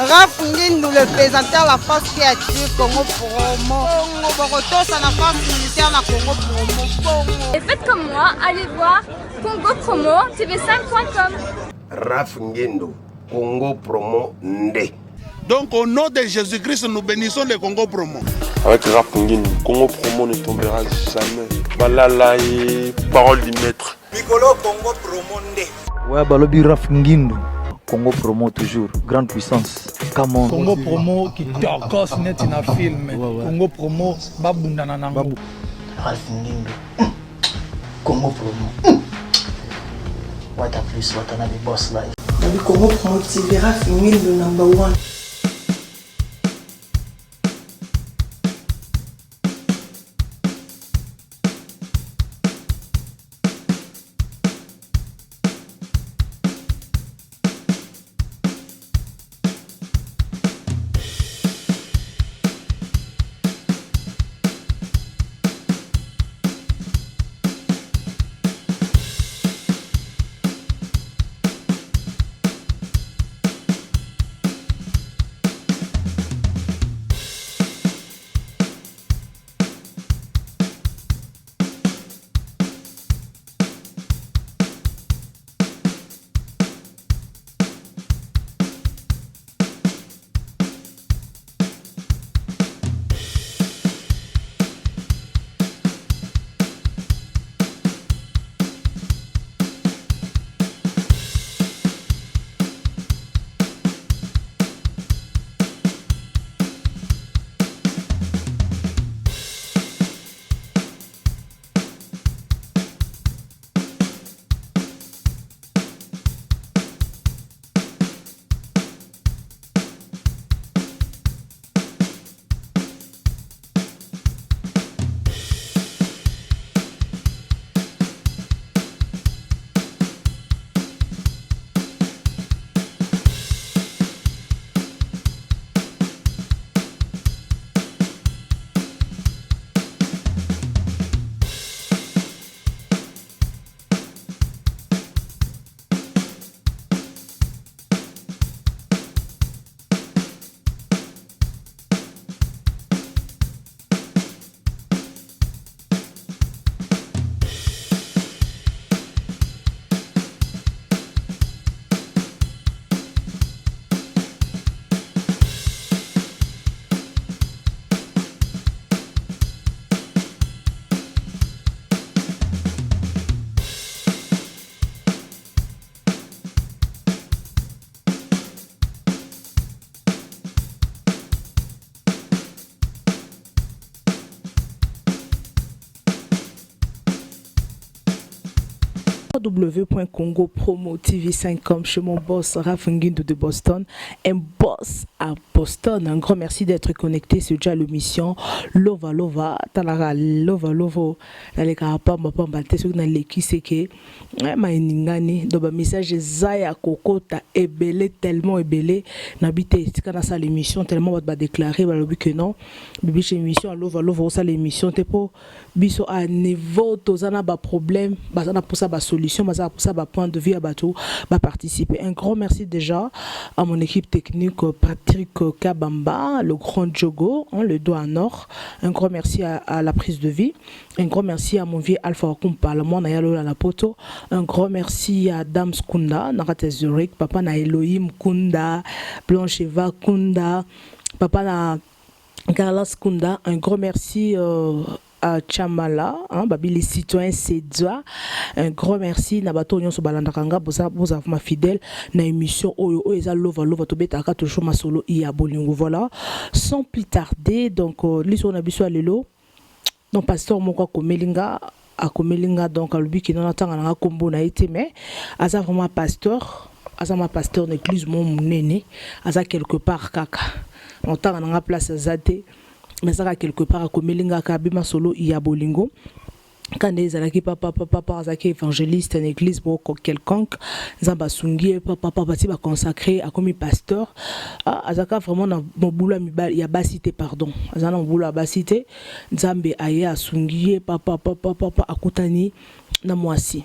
Raph Ngindu, le présentateur la force créative Congo Promo. Boroto, ça la force militaire la Congo Promo. Et faites comme moi, allez voir Congo Promo, tv5.com. Raph Ngindu, Congo Promo Nde. Donc au nom de Jésus-Christ, nous bénissons le Congo Promo. Avec Raph Ngindu, Congo Promo ne tombera jamais. Balala et parole du maître. Mikolo Congo Promo Nde. Ouais, Balobi Raph Ngindu. Congo Promo toujours, grande puissance. Come on. Congo Promo qui torcos net in a film. Congo Promo babunda na nango. Raph Ngindu. Congo Promo. What a plus, what a boss life. Congo Promo TV, Raph Ngindu #1. www.congopromo tv5.com chez mon boss Raph Ngindu de Boston, un boss à Boston. Un grand merci d'être connecté sur déjà l'émission Lova Talara Lova les carapa mapa mbate sur na leki seke ma ningani do ba message zaya kokota ebele tellement ebele nabité tika na sa l'émission tellement ba déclarer ba lobi que non bibi chez émission Lova ça l'émission te po biso à niveau tozana ba problème bazana pour ça ba solution bazana pour ça ba point de vue à bateau ba participer. Un grand merci déjà à mon équipe technique Patrick Kabamba, le grand Jogo, le doigt en or. Un grand merci à la prise de vie. Un grand merci à mon vieux Alpha Kumpa, le monde à la poto. Un grand merci à Dame Skunda, Narate Zurich, papa na Elohim Kunda, Blancheva Kunda, papa na Carlos Kunda. Un grand merci à Chamala, babi les citoyens Sedza. Un grand merci na bato nyonso balandakanga boza ma fidèle na émission oyo eza lova to betaka toujours ma solo ya bolingo. Voilà, sans plus tarder, donc liso na biso lelo donc pasteur moko komelinga akomelinga donc alobi ki na tanga na kombo na été mais aza vraiment pasteur, aza ma pasteur d'église mon munene, aza quelque part kaka on tanga na place azate mais ça quelque part akomelinga kabima solo ya bolingo. Quand ils allaient papa azaki évangéliste en église pour quelconque zamba sungie papa bati ba consacré à comme pasteur azaka vraiment na boulot mibali ya basité pardon azana boulot basité nzambe aya sungie papa akutani na mwasi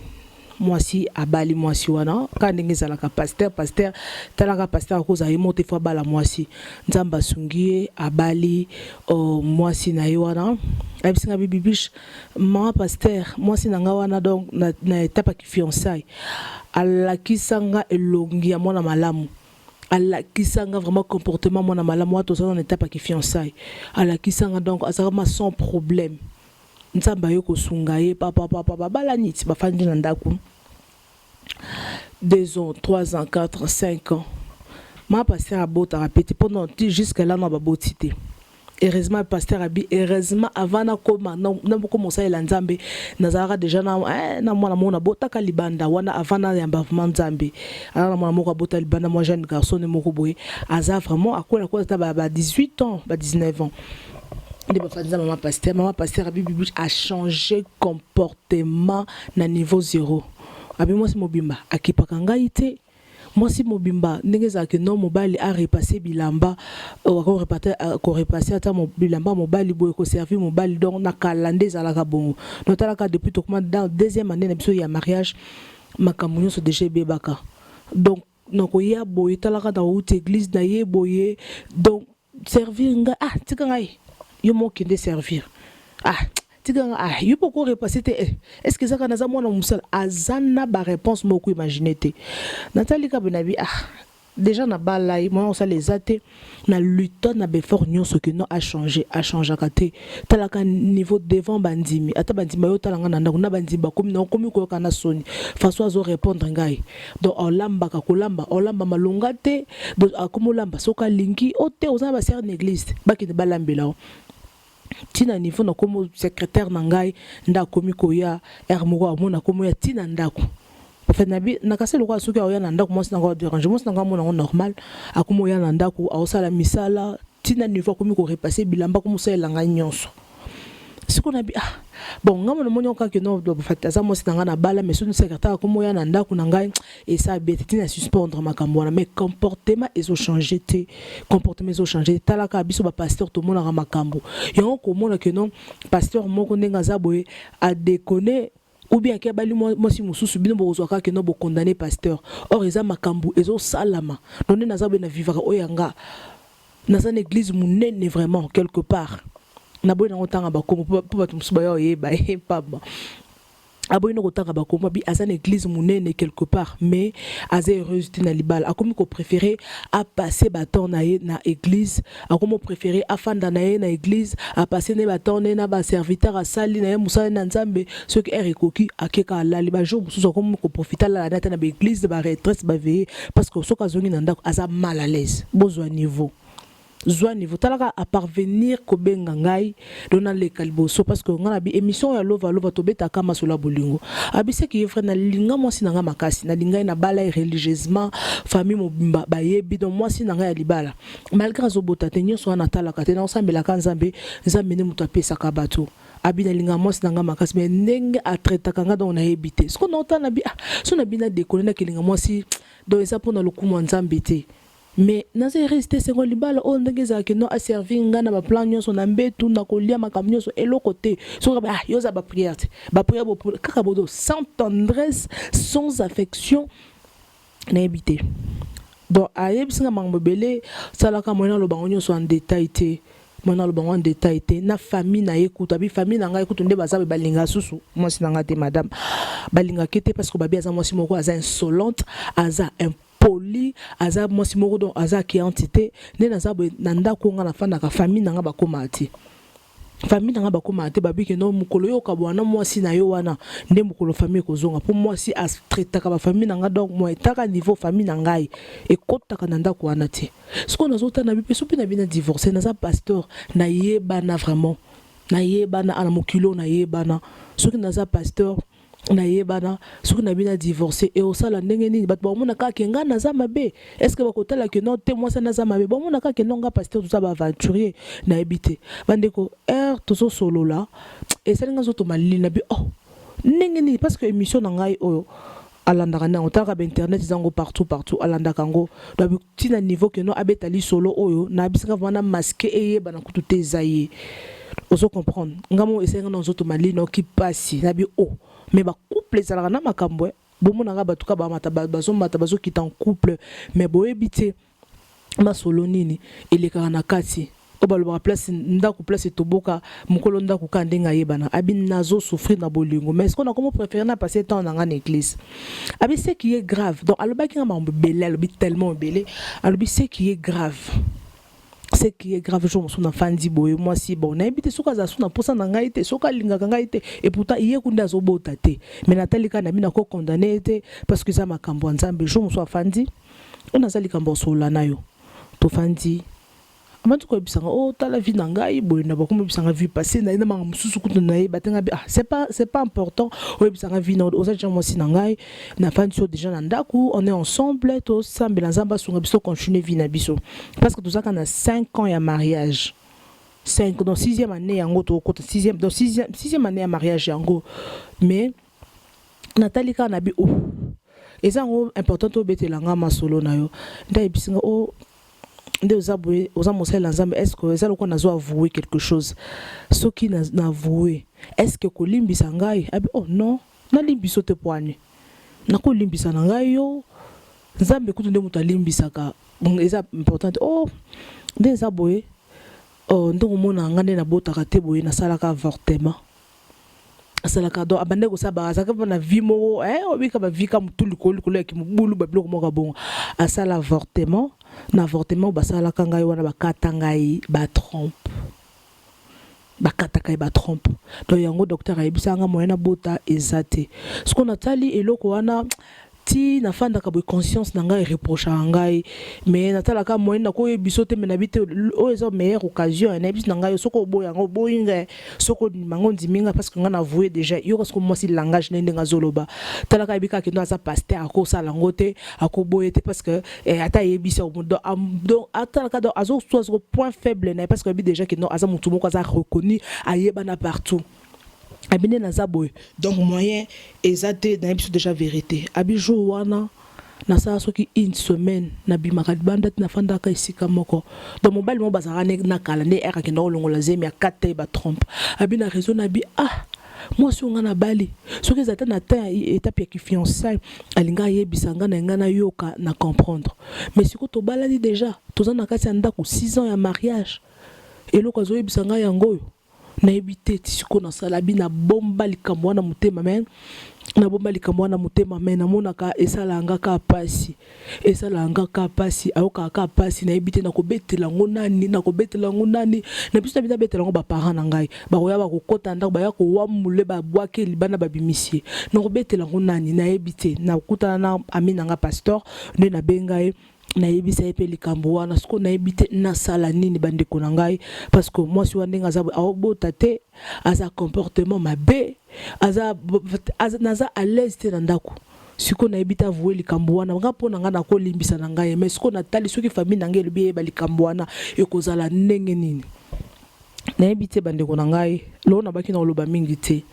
mwasi abali mwasi wana ka ndenge ezalaka pasteur talaka pasteur akoza ye mote fo bala mwasi nzamba sungie abali mwasi na ye wana abisinga bibibish mama pasteur mwasi nanga wana donc na étape ki fiançailles alakisanga elongi ya mwana malamu alakisanga vraiment comportement mwana malamu wato ça en étape ki fiançailles alakisanga donc azama sans problème nzamba yo kosunga ye papa bala niti bafandi na ndaku 2 ans 3 ans 4 5 ans ma pasteur abota répété pendant jusqu'à là na babotité heureusement pasteur abi heureusement avant na koma na commencer la nzambe nazara déjà na mwana mona bota ka libanda wana avant na yamba vraiment nzambe alors mwana moko bota libanda moi jeune garçon moko boye aza vraiment akola ko ta ba 18 ans ba 19 ans. Maman pasteur a changé comportement na niveau 0. Abi moi si mobimba akipakanga ite moi si mobimba ndengeza ke non mobali a repassé bilamba ko repasser ata bilamba mobali boy ko servir mobali donc na kalande za la kabongo notala ka depuis to comment dans deuxième année na biso ya mariage makamunyo so déjà bebaka donc noko ya boy talaka da haute église na ye boye donc servir nga tika ngai yo mo kende servir tika nga yo poko repasser te est-ce que ça kana za mona musala azana ba réponse moko imaginer te Nathalie Kabenabi déjà na balai moi on ça les até na lutte na befort nyonso que non a changé kate talaka niveau devant bandimi ata bandima yo talanga na ndako na bandimba comme non comme ko kana soni façon azo répondre ngai donc olamba ka kolamba olamba malonga te donc akomolamba soka linki ote oza ba ser l'église baki de balambela tina niveau na comme secrétaire na ngai ndako mikoya ermoko amona comme ya tina ndako fait nabi nakase lokwa soki oya na ndako mwasi nanga déranger mwasi nanga mona normal akumo ya na ndako ausala misala tina niveau komi ko repasser bilamba ko musala nga nyonso siko nabi bon ngamo no monyo ka ke no do fait ça mwasi nanga na bala mais sunu secrétaire akumo ya na ndako nanga et ça bête tina suspendre makambo na mais comportement ils ont changé te comportement ils ont changé talaka biso ba pasteur to mona makambo yango ko mona ke non pasteur moko ndenga zaboye a déconner ou bien que bali moi si mususu bino bozwaka ke no bo condamner pasteur or eza makambu ezo salama donné nazabe na vivre oyanga na une église munene vraiment quelque part na boy na otanga ba komo pour batumsuba yo yeba papa aboy no kotanga ba komo bi azana église munene quelque part mais aza heureuse tina libal akomi ko préférer à passer baton na église akomo préférer à fanda na église à passer ne baton na ba serviteur à sali na musala na nzambe ce qui est recoki akeka la liba jour mususu akomo ko profiter la date na ba église ba retraite ba veiller parce que soka zongi na ndako aza mal à l'aise besoin niveau Zoa niveau talaka à parvenir ko benga ngai dona le kaliboso parce que ngana bi émission ya lova to beta kama sola bolingo abise ki frère na linga moi sinanga makasi na linga na bala religieusement famille mobimba ba yebi donc moi sinanga ya libala malgré zo bota tenyo so na talaka te na osambela kanzambe nzambe ne mutu apesa ka bato abina linga moi sinanga makasi mais ndenge a traiter kanga donc na yebité ce qu'on entend na bi so na bina décoller na kilinga moi si donc ça pour na lokumu nzambe te mais naze resté c'est libala on ndengeza ke no a servi ngana ba plan nyonso na mbetu na kolia makambo nyonso eloko te so yoza ba prière kaka bodo sans tendresse sans affection na habité donc ayebsinga mangobele salaka mona lo bango nyonso en détail te mona lo bango en détail te na famille na écoute bi famille na nga écoute nde baza balinga susu moi sinanga te madame balinga kete parce que babi aza moi si moko aza insolente aza poli aza mwasi moko donc aza ki entité ne naza na ndako nga na fanda ka famille nanga bakoma ati famille nanga bakoma ati babi ke no mukolo yo kabwana mwasi na yo wana nde mukolo famille kozonga pour mwasi a traiter ka ba famille nanga donc moi etaka niveau famille nangai e kotaka na ndako wana te ce qu'on azota na bipe sopi na bina divorcer naza pasteur na yebana vraiment na yebana ana mokilo na yebana soki naza pasteur na yebana soki na bina divorcer et osala ndenge nini bat ba mona ka kenga na za mabe est-ce que bakotala ke non te moi ça na za mabe ba mona ka ke nonga pasteur tout ça ba aventurier na habité bandeko tozo solo là et ça nga zoto malili na bi ndenge nini parce que émission na ngai oyo alandaka na otaka ba internet zango partout alandaka ngo do tina niveau ke no abetali solo oyo na bisika vana masquer eye bana kutu te zaye ozo comprendre ngamo esenga na zoto malili no ki pasi na bi mais ba couple ezalaka na makambo bomo nanga batuka ba mata bazo quitter en couple mais boye bité ma solo nini eleka na kati obaloba place ndako place toboka mukolo ndako kandenga yebana abi nazo souffrir na bolingo mais est-ce qu'on a comment préférer na passer temps dans une église abi ce qui est grave donc aloba ki ngamba mbele alobi tellement belé alobi ce qui est grave je me suis enfant dit boye moi si bon na habité soka za suna posa na ngai te soka linga ngai te et pourtant iye kunda zo bota te mais natali kana mina ko condamné te parce que ça makambo nzambe je me suis enfant dit on a zali kambo sola na yo to fandi amatu ko bisanga oh tala vie na ngai boye na bakoma bisanga vie passer na ina manga mususu kutu na ye batenga ah c'est pas important o bisanga vie na oza jambo si na ngai na fandi so déjà na ndaku on est ensemble to sambela nzamba sunga biso continuer vie na biso parce que tout ça quand on a 5 ans ya mariage 5 dans 6e année yango to ko 6e année ya mariage yango mais Nathalie kana bi oh et ça important to betelanga masolo na yo ndai bisinga oh nde ozabwe ozamosela nzambe est-ce que ezalo ko nazo avouer quelque chose ce qui na avouer est-ce que kolimbisa ngai abi oh non na limbiso te poani na ko limbisa na ngai yo nzambe kutu nde muta limbisaka eza important oh nde zabwe oh ndongo mona ngane na botaka te boye na salaka avortement asalaka do abande ko saba azaka na vie mo obika ba vie ka mutuli ko likolo ya kimubulu ba biloko mo ka bongo asala avortement na avortement basala kanga wana bakata ngai ba trompe donc yango docteur ayebisanga moyena bota ezate ce qu'on a tali eloko wana ti na fanda ka bo conscience na ngai reproche ngai mais natala ka moyena ko ebisote menabite o ezo meilleure occasion na bis na ngai soko boyanga boyinga soko mango ndiminga parce que ngana avouer déjà yo parce que moi si langage nende ngazoloba tala ka ebika ke ndo asa pasteur ako sala ngote ako boyete parce que ata yebisa o mundo donc atala ka do azo so point faible na parce que bi déjà que non asa mutu moko asa reconnu ayeba na partout abine na zaboy donc moyen ezate na biso déjà vérité abijo wana na sa soki une semaine na bimaka banda na fanda ka isika moko donc mobile mo bazara na kala ne era ke no longola zemi ya 4 ba trompe abina raison na bi ah moi si on a bali soki ezata na ta étape ya fiançailles alinga yebisanga na ngana yoka na comprendre mais siko to baladi déjà tozana kati anda ko 6 ans ya mariage et loko zo yebisanga yango na ebité tisiko na salabi na bomba likambo na mutema men na bomba likambo na mutema men na monaka esalanga ka pasi ayoka ka pasi na ebité na kobetela ngonani na biso bita betela ngo ba parents na ngai ba koya ba kokota ndako ba ya ko wamule ba bwake libana ba bimisie na kobetela ngonani na ebité na kutana na amina nga pasteur nde na bengae na yebisa epe likambo wana siko na ebite na sala nini bandeko na ngai parce que moi si wandenga za abota te aza comportement mabe aza naza à l'aise te na ndako siko na ebita vouer likambo wana ngapo na nga na ko limbisa na ngai mais siko na tali soki famille na ngai lobi ba likambo wana ekozala ndenge nini na ebite bandeko na ngai lo na baki na loba mingi te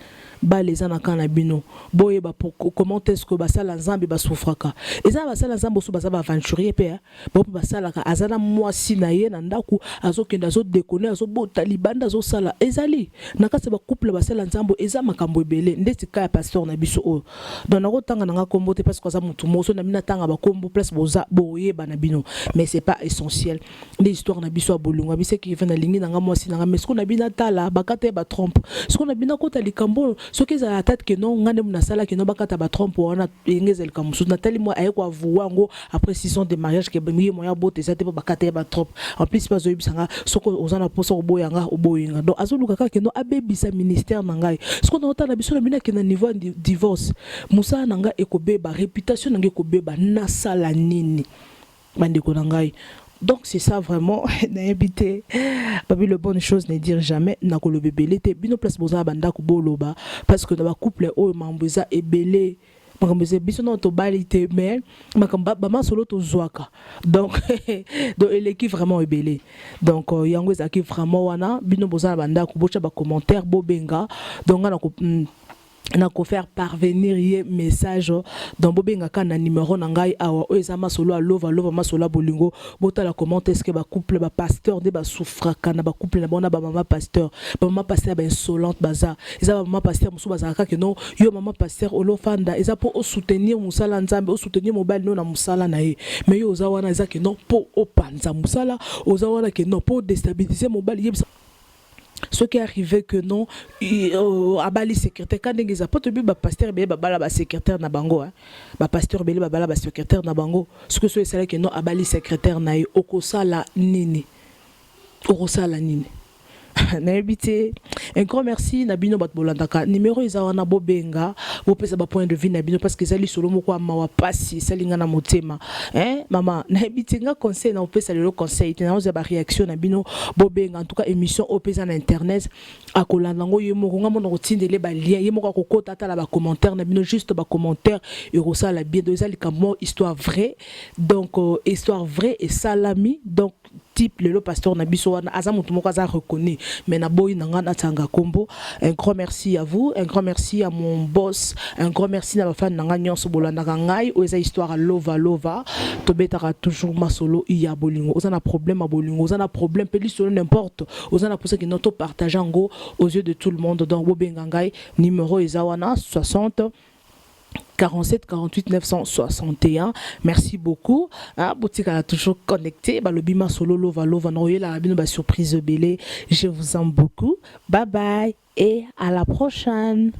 ba les ana kana bino boye ba comment est-ce que ba sala nzambe ba souffraka eza ba sala nzambe so ba za ba aventurier pe ba sala ka azana mwasi na ye na ndaku azokenda zo déconner azo bota libanda zo sala ezali na kase ba couple ba sala nzambe eza makambo ebele ndeti ka ya pasteur na biso o donc na kotanga na kombo te parce que za mutu moso na mina tanga ba kombo place boza boye ba na bino mais c'est pas essentiel les histoires na biso abolunga bise ki vena lingi na nga mwasi na nga mais ce qu'on a bina tala bakate ba trompe ce qu'on a bina kota likambo ce que ça tête que non ngane muna sala que non bakata ba trompe wana engezeli kamusu natali moi ayeko avouer ngo après 6 ans de mariage que bemiye moya bote ça te ba bakata ba trompe en plus pas oyibisanga soko ozana poso oboyanga oboyinga donc azoluka ka que non abebisa ministère na ngai ce qu'on entend na biso na bina que na niveau de divorce musa na nga ekobeba réputation na nga ekobeba na sala nini bandeko na ngai. Donc c'est ça vraiment n'habiter pas le bonne chose ne dire jamais na ko le bébé té bino place boza banda ko boloba parce que dans ba couple o mambuza ebelé makambuza biso non to balité mais makamba ba solo to zwaka donc donc l'équipe vraiment ebelé donc yango ezaki vraiment wana bino boza banda ko bocha ba commentaire bo benga donc na ko na ko faire parvenir ye message dans bobenga kana numéro na ngai awa ezama solo a lova masola bolingo botala comment est-ce que ba couple ba pasteur de ba souffra kana ba couple na bona ba mama pasteur ba insolente baza eza ba mama pasteur musu bazaka ke non yo mama pasteur olofanda eza po o soutenir musala nzambe o soutenir mobile no na musala na ye mais yo oza wana eza ke non po o panza musala oza wana ke non po déstabiliser mobile. Ce qui est arrivé que non, abali secrétaire quand ils a pas te ba pasteur be ba ba secrétaire na bango hein, ba pasteur be ba secrétaire na bango. Ce que c'est que non abali secrétaire na yo okosala nini, okosala nini. N'habité un grand merci Nabino Batbolandaka numéro izawana bobenga bopesa ba point de vue Nabino parce que zali solo moko mawa pasi salinga na motema hein maman n'habité nga conseil na opesa le conseil na oza ba réaction Nabino bobenga en tout cas émission opesa na internet akolanda ngo yemo nga mona kotindele ba lien yemo ko kokota ta la ba commentaire Nabino juste ba commentaire et rosa la bien de zali kamo histoire vraie donc histoire vraie et salami donc type le pasteur Nabiso wana azamutu moko aza reconnu mais na boy nanga na tanga kombo. Un grand merci à vous, un grand merci à mon boss, un grand merci na ba fan nanga nyonso bolandaka ngai oza histoire à lova to betara toujours ma solo iya bolingo oza na problème à bolingo oza na problème peli solo n'importe oza na poser que notre partage ngo aux yeux de tout le monde donc bobenga ngai numéro ezawana 60 47 48 961. Merci beaucoup. Boutique a toujours connecté. Le bima solo lova la bino surprise belé. Je vous aime beaucoup. Bye bye et à la prochaine.